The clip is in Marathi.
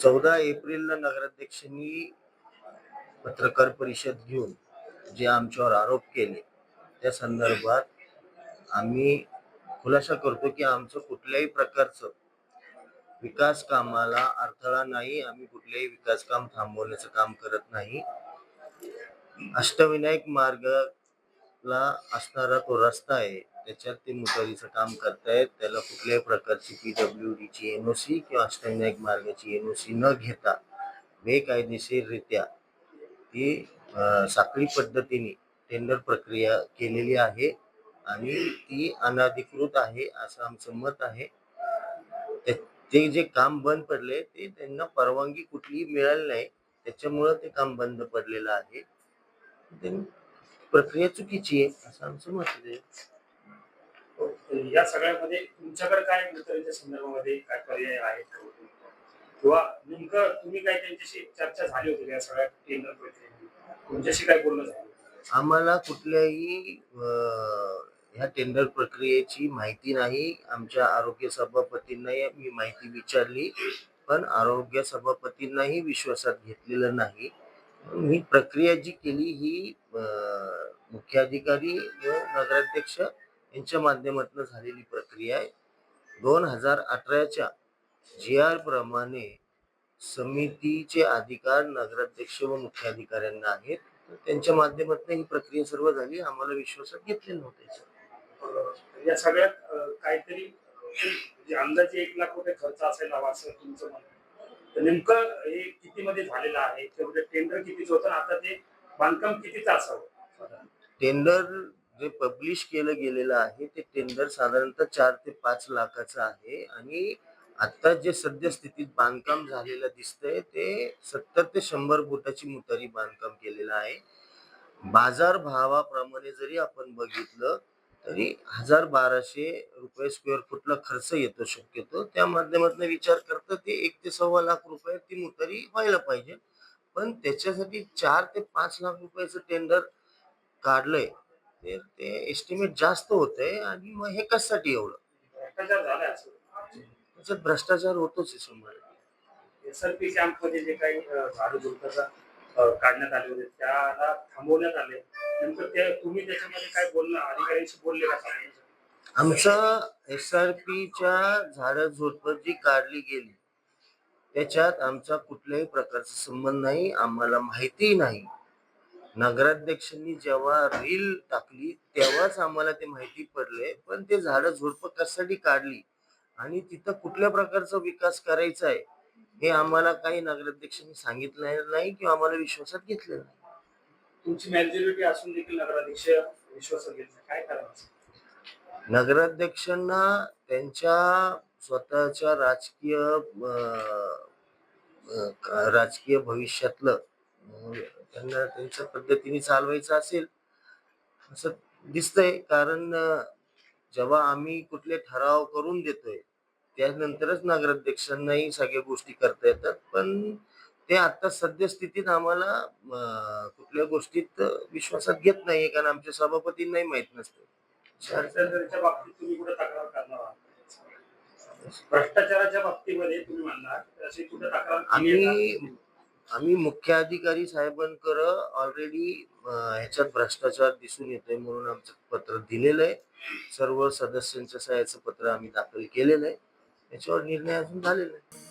14 एप्रिलला नगराध्यक्षांनी पत्रकार परिषद घेऊन जे आमच्यावर आरोप केले त्या संदर्भात आम्ही खुलासा करतो की आमचं कुठल्याही प्रकारचं विकास कामाला अडथळा नाही. आम्ही कुठल्याही विकास काम थांबवण्याचं काम करत नाही. अष्टविनायक मार्गला असणारा तो रस्ता आहे, त्याच्यात ते मुतारीचं काम करतायत. त्याला कुठल्याही प्रकारची PWDची NOC किंवा अष्टविनायक मार्गाची NOC न घेता बेकायदेशीररित्या ती साखळी पद्धतीने टेंडर प्रक्रिया केलेली आहे आणि ती अनधिकृत आहे असं आमचं मत आहे. ते जे काम बंद पडले ते त्यांना परवानगी कुठलीही मिळाली नाही, त्याच्यामुळं ते काम बंद पडलेलं आहे. प्रक्रिया चुकीची आहे असं आमचं मत आहे. या सगळ्यामध्ये तुमच्याकडे काय मुद्द्यांच्या संदर्भामध्ये काय पर्याय आहेत किंवा नेमकं तुम्ही काय त्यांच्याशी चर्चा झाली होती या सगळ्या टेंडर प्रक्रियेमध्ये तुमच्याशी काय बोलणं झालं? आम्हाला कुठल्याही ह्या टेंडर प्रक्रियेची माहिती नाही. आमच्या आरोग्य सभापतींनाही मी माहिती विचारली, पण आरोग्य सभापतींनाही विश्वासात घेतलेलं नाही. ही प्रक्रिया जी केली ही मुख्याधिकारी व नगराध्यक्ष यांच्या माध्यमातून झालेली प्रक्रिया आहे. 2018च्या GR प्रमाणे समितीचे अधिकार नगराध्यक्ष व मुख्याधिकाऱ्यांना आहेत. त्यांच्या माध्यमातून ही प्रक्रिया सर्व झाली. आम्हाला विश्वासात घेतलेलं नव्हतं. या सगळ्यात काहीतरी अंदाजे 1 लाख रुपये खर्च असायला हवा असं तुमचं म्हणणं. तर नेमकं हे किती मध्ये झालेलं आहे, तेवढं टेंडर कितीचं होतं, आता ते बांधकाम कितीचं असावं? टेंडर जे पब्लिश केलं गेलेलं आहे ते टेंडर साधारणतः 4 ते 5 लाखाचं आहे आणि आता जे सद्यस्थितीत बांधकाम झालेलं दिसतंय ते 70 ते 100 फुटाची मुतारी बांधकाम केलेलं आहे. बाजार भावाप्रमाणे जरी आपण बघितलं तरी 1,000-1,200 रुपये स्क्वेअर फुटला खर्च येतो शक्यतो. त्या माध्यमातून विचार करता ते 1 ते 1.25 लाख रुपये ती मुतारी व्हायला पाहिजे. पण त्याच्यासाठी 4 ते 5 लाख रुपयाचं टेंडर काढलंय ते एस्टिमेट जास्त होतंय आणि मग हे कशासाठी एवढं? भ्रष्टाचार झालाय असं. त्याच्यात भ्रष्टाचार होतोच आहे 100%. SRP कॅम्पमध्ये जे काही झाडं झुडपाचा काढण्यात आले होते त्याला थांबवण्यात आले. नेमकं ते तुम्ही त्याच्यामध्ये काय बोलणं अधिकाऱ्यांशी बोलले का? आमचं SRPच्या झाडं झुडपं जी काढली गेली त्याच्यात आमचा कुठल्याही प्रकारचा संबंध नाही. आम्हाला माहिती नाही. नगराध्यक्षांनी जेव्हा रील टाकली तेव्हाच आम्हाला ते माहिती पडले. पण ते झाडं झुडपं कशासाठी काढली आणि तिथं कुठल्या प्रकारचा विकास करायचा आहे हे आम्हाला काही नगराध्यक्षांनी सांगितलं नाही किंवा आम्हाला विश्वासात घेतलेलं नाही. तुमची मॅजॉरिटी असून देखील नगराध्यक्ष विश्वासात घेतला, काय करायचं? नगराध्यक्षांना त्यांच्या स्वतःच्या राजकीय भविष्यातलं त्यांना त्यांच्या पद्धतीने चालवायचं असेल असं दिसतंय. कारण जेव्हा आम्ही कुठले ठराव करून देतोय त्यानंतरच नगराध्यक्षांनाही सगळ्या गोष्टी करता येतात. पण ते आता सद्यस्थितीत आम्हाला कुठल्या गोष्टीत विश्वासात घेत नाहीये कारण आमच्या सभापतींनाही माहित नसतं. भ्रष्टाचाराच्या बाबतीत तुम्ही कुठे तक्रार करणार आहात? भ्रष्टाचाराच्या बाबतीमध्ये तुम्ही म्हणणार अशी कुठे तक्रार? आम्ही मुख्याधिकारी साहेबांकडे ऑलरेडी ह्याच्यात भ्रष्टाचार दिसून येतोय म्हणून आमचं पत्र दिलेलं आहे. सर्व सदस्यांच्या सह्याचं पत्र आम्ही दाखल केलेलं आहे. त्याच्यावर निर्णय अजून झालेला आहे.